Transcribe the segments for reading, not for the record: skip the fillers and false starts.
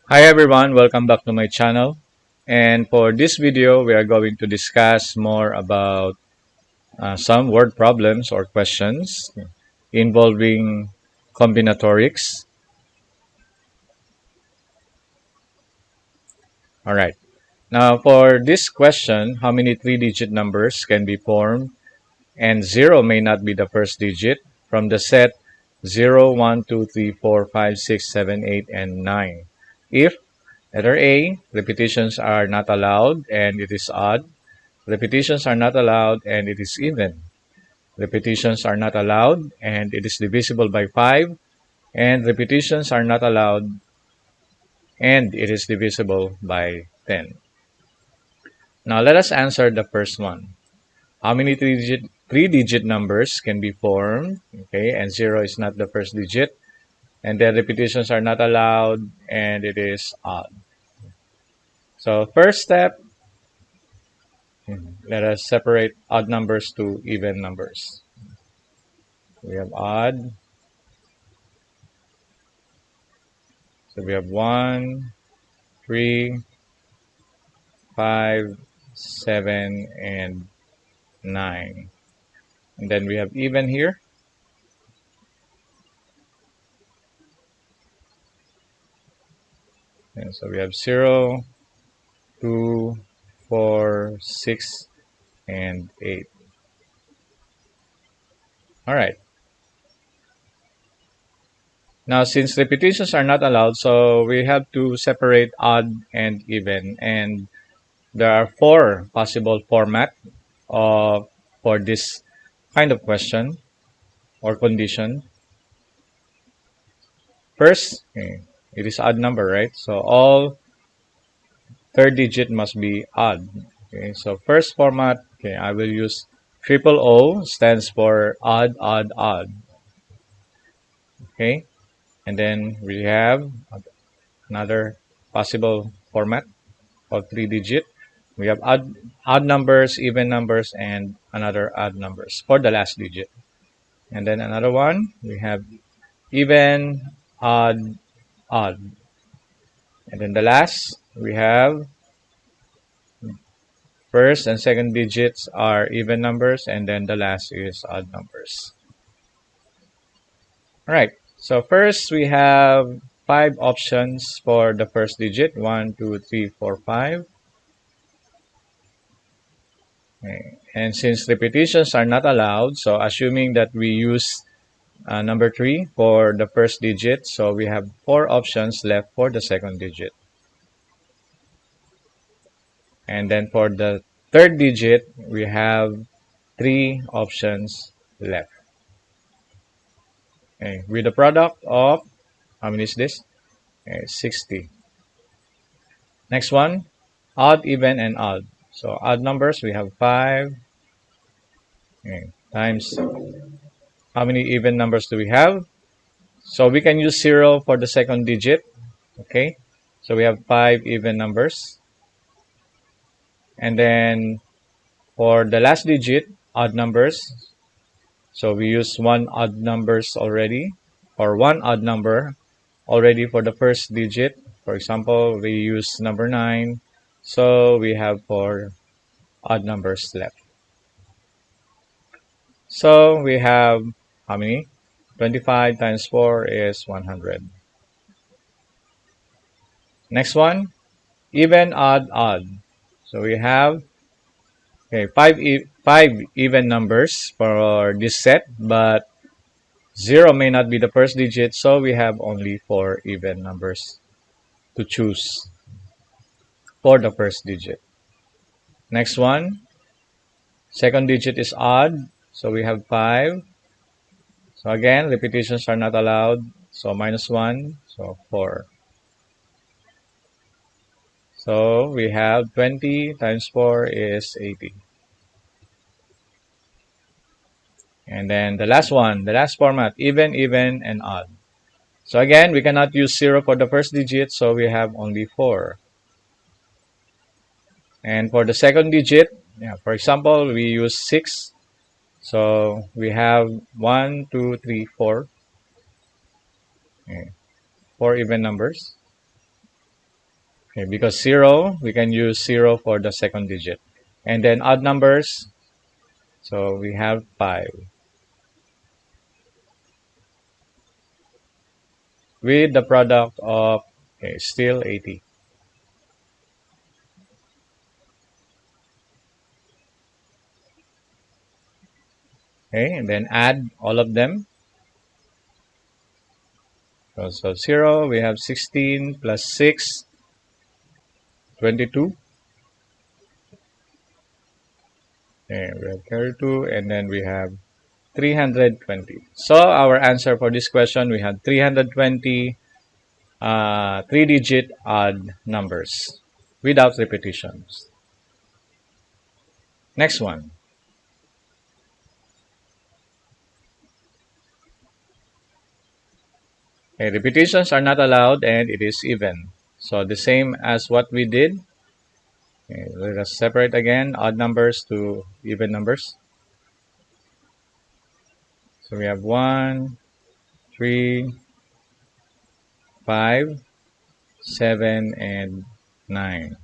Hi everyone, welcome back to my channel. And for this video, we are going to discuss more about some word problems or questions involving combinatorics. Alright, now for this question, how many three-digit numbers can be formed and 0 may not be the first digit from the set 0, 1, 2, 3, 4, 5, 6, 7, 8, and 9. If letter A, repetitions are not allowed and it is odd. Repetitions are not allowed and it is even. Repetitions are not allowed and it is divisible by 5. And repetitions are not allowed and it is divisible by 10. Now let us answer the first one. How many three-digit numbers can be formed? Okay, and 0 is not the first digit. And then repetitions are not allowed and it is odd. So first step, let us separate odd numbers to even numbers. We have odd. So we have 1, 3, 5, 7, and 9. And then we have even here. And so we have 0, 2, 4, 6, and 8. Alright. Now, since repetitions are not allowed, so we have to separate odd and even. And there are 4 possible formats for this kind of question or condition. First, okay, it is odd number, right? So all third digit must be odd. Okay, so first format, okay, I will use triple O, stands for odd, odd, odd. Okay, and then we have another possible format of 3 digit. We have odd numbers, even numbers, and another odd numbers for the last digit. And then another one, we have even, odd, odd. And then the last, we have first and second digits are even numbers, and then the last is odd numbers. All right, so first we have 5 options for the first digit, 1, 2, 3, 4, 5. Okay. And since repetitions are not allowed, so assuming that we use number 3 for the first digit, so we have 4 options left for the second digit. And then for the third digit, we have 3 options left. Okay, with the product of, how many is this? Okay, 60. Next one, odd, even, and odd. So odd numbers, we have 5. Okay, times, how many even numbers do we have? So we can use 0 for the second digit. Okay, so we have 5 even numbers. And then for the last digit, odd numbers. So we use 1 odd numbers already, or 1 odd number already for the first digit. For example, we use number 9. So we have 4 odd numbers left. So we have how many? 25 times 4 is 100. Next one, even, odd, odd. So we have okay, 5 even numbers for this set, but 0 may not be the first digit, so we have only 4 even numbers to choose for the first digit. Next one, second digit is odd, so we have 5. So again, repetitions are not allowed, so minus 1, so 4. So we have 20 times 4 is 80. And then the last one, the last format, even, and odd. So again, we cannot use 0 for the first digit, so we have only 4. And for the second digit, yeah, for example, we use 6. So we have 1, 2, 3, 4. Okay. 4 even numbers. Okay, because 0, we can use 0 for the second digit. And then odd numbers, so we have 5. With the product of, okay, still 80. Okay, and then add all of them. So 0, we have 16 plus 6, 22. Okay, we have 32, and then we have 320. So our answer for this question, we had 320 three-digit odd numbers without repetitions. Next one. Okay, repetitions are not allowed and it is even. So the same as what we did. Okay, let us separate again odd numbers to even numbers. So we have 1, 3, 5, 7, and 9.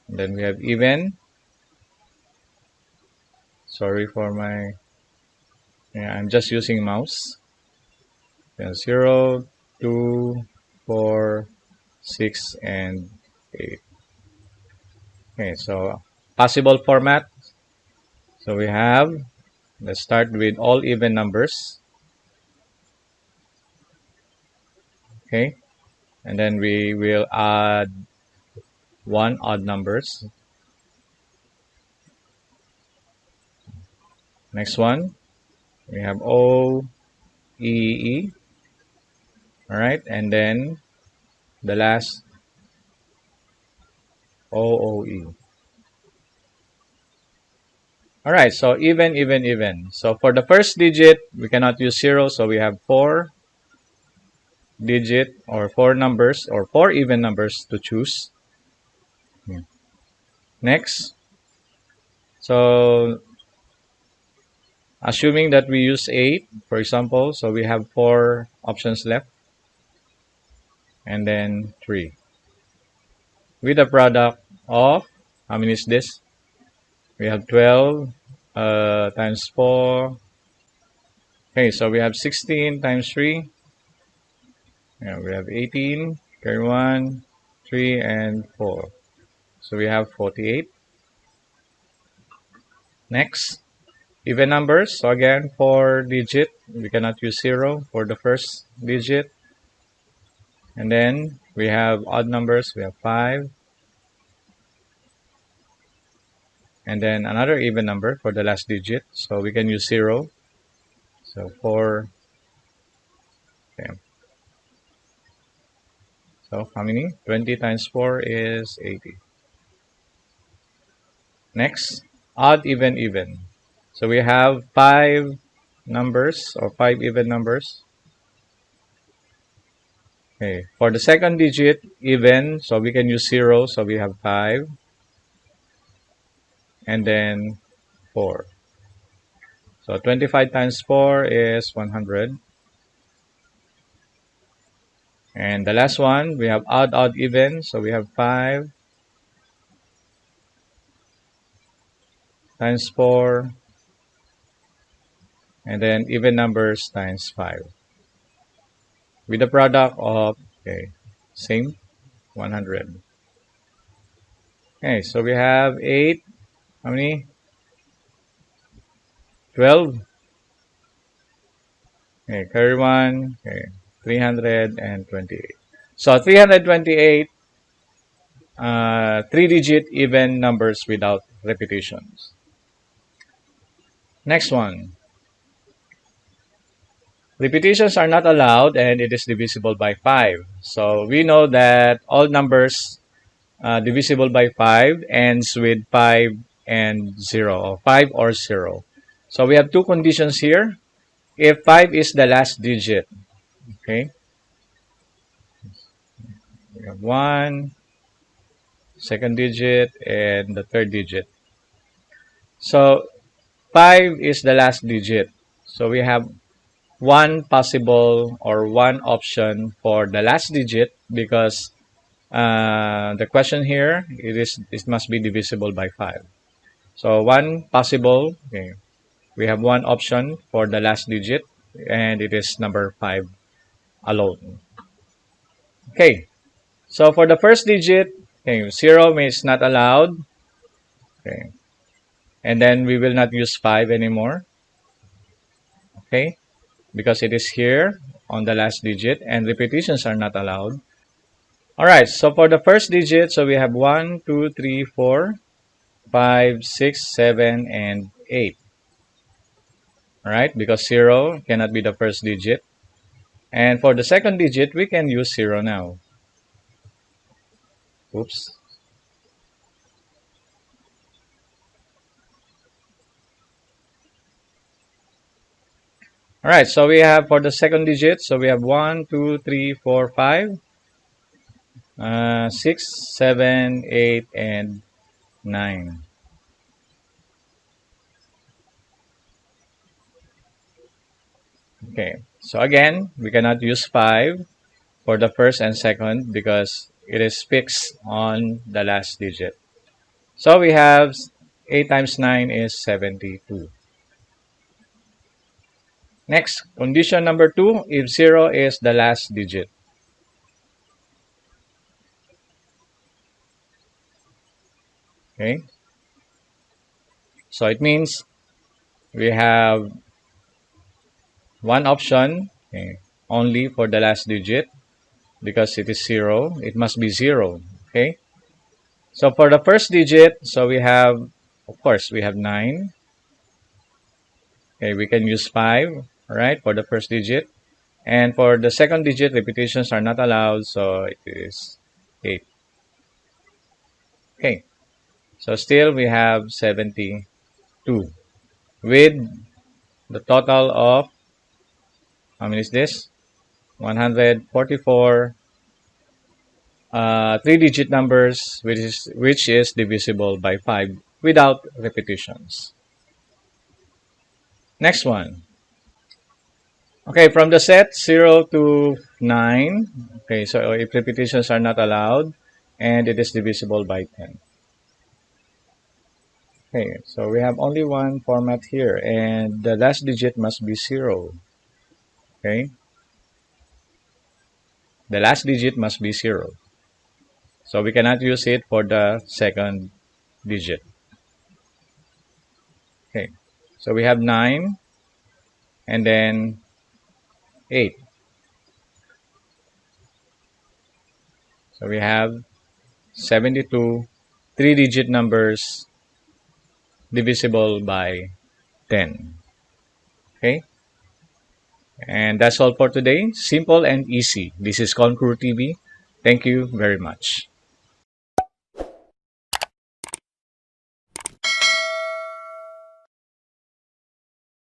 And then we have even. Sorry for my, yeah, I'm just using mouse. Then 0, 2, 4, 6, and 8. Okay, so possible format. So we have, let's start with all even numbers. Okay, and then we will add one odd numbers. Next one, we have O, E, E. All right, and then the last O, O, E. All right, so even, even, even. So for the first digit, we cannot use 0, so we have 4 digit or 4 numbers or 4 even numbers to choose. Next, so assuming that we use 8, for example, so we have 4 options left, and then 3. With a product of, how many is this? We have 12 times 4. Okay, so we have 16 times 3. Yeah, we have 18, carry 1, 3, and 4. So we have 48. Next, even numbers. So again, 4 digit. We cannot use 0 for the first digit. And then we have odd numbers. We have 5. And then another even number for the last digit. So we can use 0. So 4. Okay. So how many? 20 times 4 is 80. Next, odd, even, even. So we have 5 numbers or 5 even numbers. Okay. For the second digit, even, so we can use 0. So we have 5. And then 4. So 25 times 4 is 100. And the last one, we have odd, odd, even. So we have 5 times 4. And then even numbers times 5. With the product of, okay, same, 100. Okay, so we have 8. How many? 12. Okay, carry 1. Okay, 328. So 328 three-digit even numbers without repetitions. Next one. Repetitions are not allowed and it is divisible by 5. So we know that all numbers divisible by 5 ends with 5 and 0, or 5 or 0. So we have two conditions here. If 5 is the last digit, okay, we have 1, second digit, and the third digit. So 5 is the last digit. So we have one possible or one option for the last digit because the question here, it must be divisible by 5. So one possible, okay, we have one option for the last digit, and it is number 5 alone. Okay, so for the first digit, okay, 0 is not allowed. Okay, and then we will not use 5 anymore. Okay, because it is here on the last digit, and repetitions are not allowed. All right, so for the first digit, so we have 1, 2, 3, 4, 5, 6, 7, and 8. All right, because 0 cannot be the first digit. And for the second digit, we can use 0 now. Oops. All right, so we have for the second digit, so we have 1, 2, 3, 4, 5, 6, 7, 8, and 9. Okay, so again, we cannot use 5 for the first and second because it is fixed on the last digit. So we have 8 times 9 is 72. Next, condition number 2, if 0 is the last digit. Okay, so it means we have one option, okay, only for the last digit because it is 0. It must be 0. Okay, so for the first digit, so we have, of course, we have 9. Okay, we can use 5, right, for the first digit. And for the second digit, repetitions are not allowed, so it is 8. Okay, so still we have 72 with the total of, how many is this? 144 three-digit numbers, which is divisible by 5 without repetitions. Next one. Okay, from the set 0 to 9. Okay, so if repetitions are not allowed, and it is divisible by 10. Okay, so we have only one format here, and the last digit must be 0. Okay, the last digit must be 0. So we cannot use it for the second digit. Okay, so we have 9 and then 8. So we have 72 three-digit numbers divisible by 10. Okay, and that's all for today. Simple and easy. This is Konkru TV. Thank you very much.